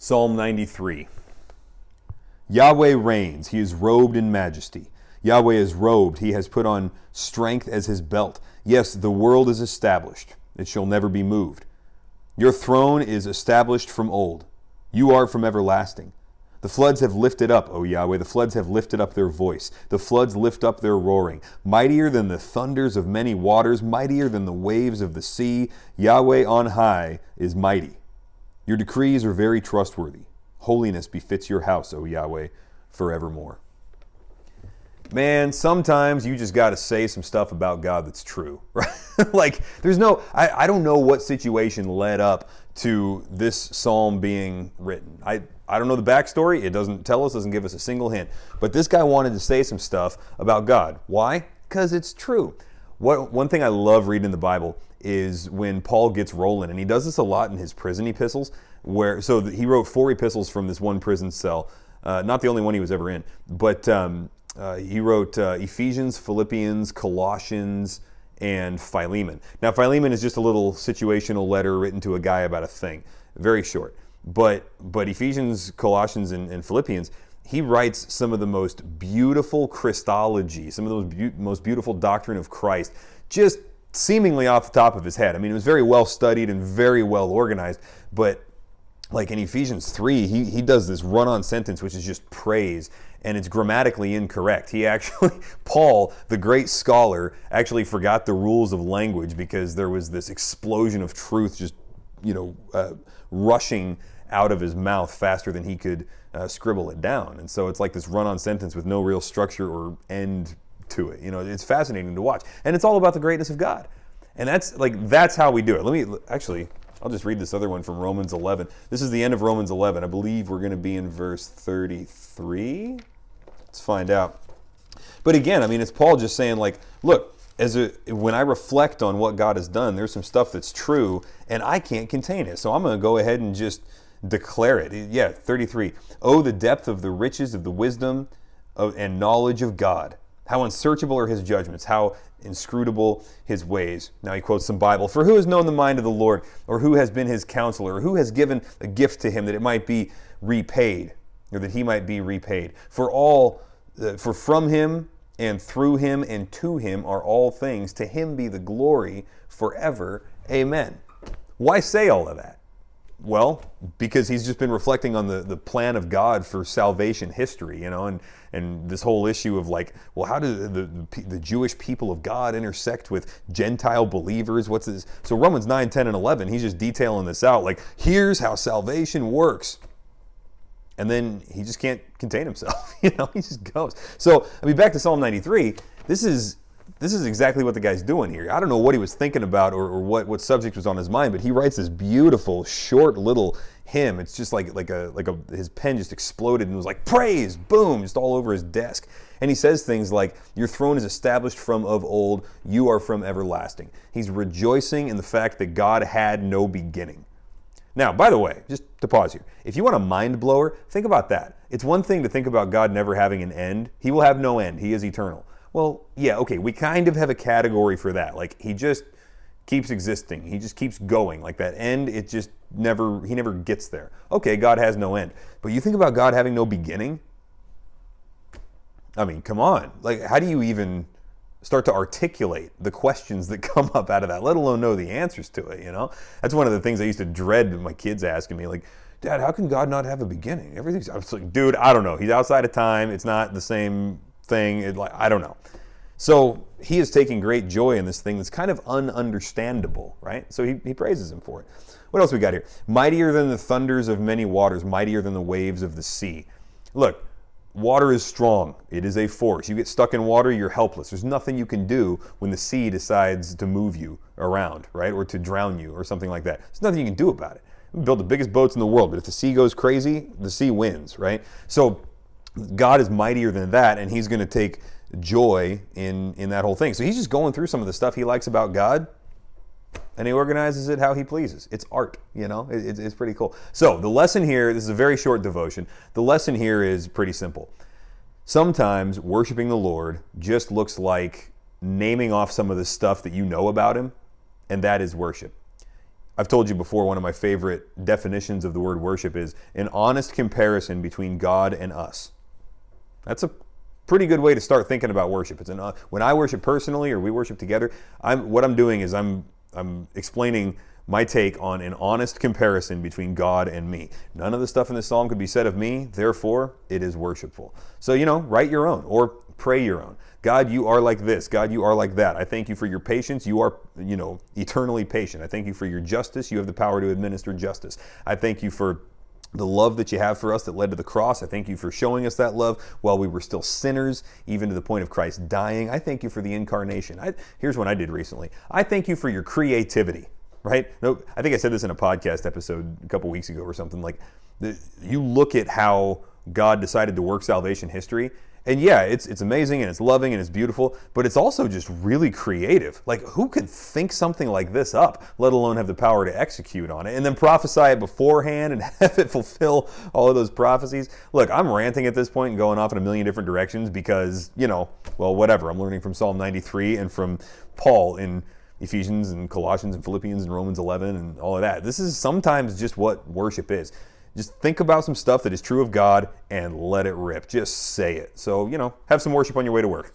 Psalm 93. Yahweh reigns. He is robed in majesty. Yahweh is robed. He has put on strength as his belt. Yes, the world is established. It shall never be moved. Your throne is established from old. You are from everlasting. The floods have lifted up, O Yahweh. The floods have lifted up their voice. The floods lift up their roaring. Mightier than the thunders of many waters, mightier than the waves of the sea. Yahweh on high is mighty. Your decrees are very trustworthy. Holiness befits your house, O Yahweh, forevermore. Man, sometimes you just got to say some stuff about God that's true, right? Like, I don't know what situation led up to this psalm being written. I don't know the backstory. It doesn't tell us, doesn't give us a single hint. But this guy wanted to say some stuff about God. Why? Because it's true. One thing I love reading in the Bible is when Paul gets rolling, and he does this a lot in his prison epistles, he wrote 4 epistles from this one prison cell, not the only one he was ever in, but he wrote Ephesians, Philippians, Colossians, and Philemon. Now, Philemon is just a little situational letter written to a guy about a thing, very short. But Ephesians, Colossians, and Philippians, he writes some of the most beautiful Christology, some of the most beautiful doctrine of Christ, just seemingly off the top of his head. I mean, it was very well studied and very well organized, but like in Ephesians 3, he does this run-on sentence, which is just praise, and it's grammatically incorrect. Paul, the great scholar, actually forgot the rules of language because there was this explosion of truth just, rushing out of his mouth faster than he could scribble it down. And so it's like this run-on sentence with no real structure or end to it. It's fascinating to watch. And it's all about the greatness of God. And that's how we do it. I'll just read this other one from Romans 11. This is the end of Romans 11. I believe we're going to be in verse 33. Let's find out. But again, it's Paul just saying, look, when I reflect on what God has done, there's some stuff that's true, and I can't contain it. So I'm going to go ahead and just declare it. Yeah, 33. Oh, the depth of the riches of the wisdom and knowledge of God. How unsearchable are his judgments, how inscrutable his ways. Now he quotes some Bible. For who has known the mind of the Lord, or who has been his counselor, or who has given a gift to him that it might be repaid, or that he might be repaid? For from him and through him and to him are all things. To him be the glory forever. Amen. Why say all of that? Well, because he's just been reflecting on the plan of God for salvation history, and this whole issue of how do the Jewish people of God intersect with Gentile believers? What's this? So Romans 9, 10, and 11, he's just detailing this out. Here's how salvation works. And then he just can't contain himself. He just goes. So, back to Psalm 93, this is exactly what the guy's doing here. I don't know what he was thinking about or what subject was on his mind, but he writes this beautiful, short little hymn. It's just his pen just exploded and was like, praise, boom, just all over his desk. And he says things like, your throne is established from of old, you are from everlasting. He's rejoicing in the fact that God had no beginning. Now, by the way, just to pause here, if you want a mind blower, think about that. It's one thing to think about God never having an end. He will have no end. He is eternal. Well, yeah, okay, we kind of have a category for that. He just keeps existing. He just keeps going. That end, he never gets there. Okay, God has no end. But you think about God having no beginning? Come on. How do you even start to articulate the questions that come up out of that, let alone know the answers to it, That's one of the things I used to dread my kids asking me, Dad, how can God not have a beginning? I was like, dude, I don't know. He's outside of time. It's not the same thing. I don't know. So he is taking great joy in this thing that's kind of ununderstandable, right? So he praises him for it. What else we got here? Mightier than the thunders of many waters, mightier than the waves of the sea. Look, water is strong. It is a force. You get stuck in water, you're helpless. There's nothing you can do when the sea decides to move you around, right? Or to drown you or something like that. There's nothing you can do about it. We build the biggest boats in the world, but if the sea goes crazy, the sea wins, right? So God is mightier than that, and he's going to take joy in that whole thing. So he's just going through some of the stuff he likes about God, and he organizes it how he pleases. It's art, it's pretty cool. So the lesson here, this is a very short devotion. The lesson here is pretty simple. Sometimes worshiping the Lord just looks like naming off some of the stuff that you know about him, and that is worship. I've told you before, one of my favorite definitions of the word worship is an honest comparison between God and us. That's a pretty good way to start thinking about worship. When I worship personally or we worship together, what I'm doing is I'm explaining my take on an honest comparison between God and me. None of the stuff in this psalm could be said of me, therefore it is worshipful. So, write your own or pray your own. God, you are like this. God, you are like that. I thank you for your patience. You are, eternally patient. I thank you for your justice. You have the power to administer justice. I thank you for the love that you have for us that led to the cross. I thank you for showing us that love while we were still sinners, even to the point of Christ dying. I thank you for the incarnation. Here's what I did recently. I thank you for your creativity, right? No, I think I said this in a podcast episode a couple weeks ago or something. Like, you look at how God decided to work salvation history, and yeah, it's amazing and it's loving and it's beautiful, but it's also just really creative. Like, who could think something like this up, let alone have the power to execute on it and then prophesy it beforehand and have it fulfill all of those prophecies? Look, I'm ranting at this point and going off in a million different directions because, whatever. I'm learning from Psalm 93 and from Paul in Ephesians and Colossians and Philippians and Romans 11 and all of that. This is sometimes just what worship is. Just think about some stuff that is true of God and let it rip. Just say it. So, have some worship on your way to work.